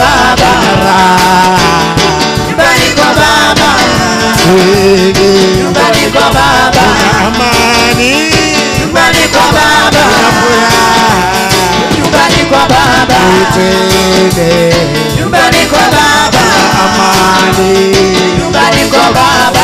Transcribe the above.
baba, nyumbani kwa baba, nyumbani kwa baba, amani, nyumbani kwa baba, nyumbani kwa baba, nyumbani kwa baba, amani, nyumbani kwa baba.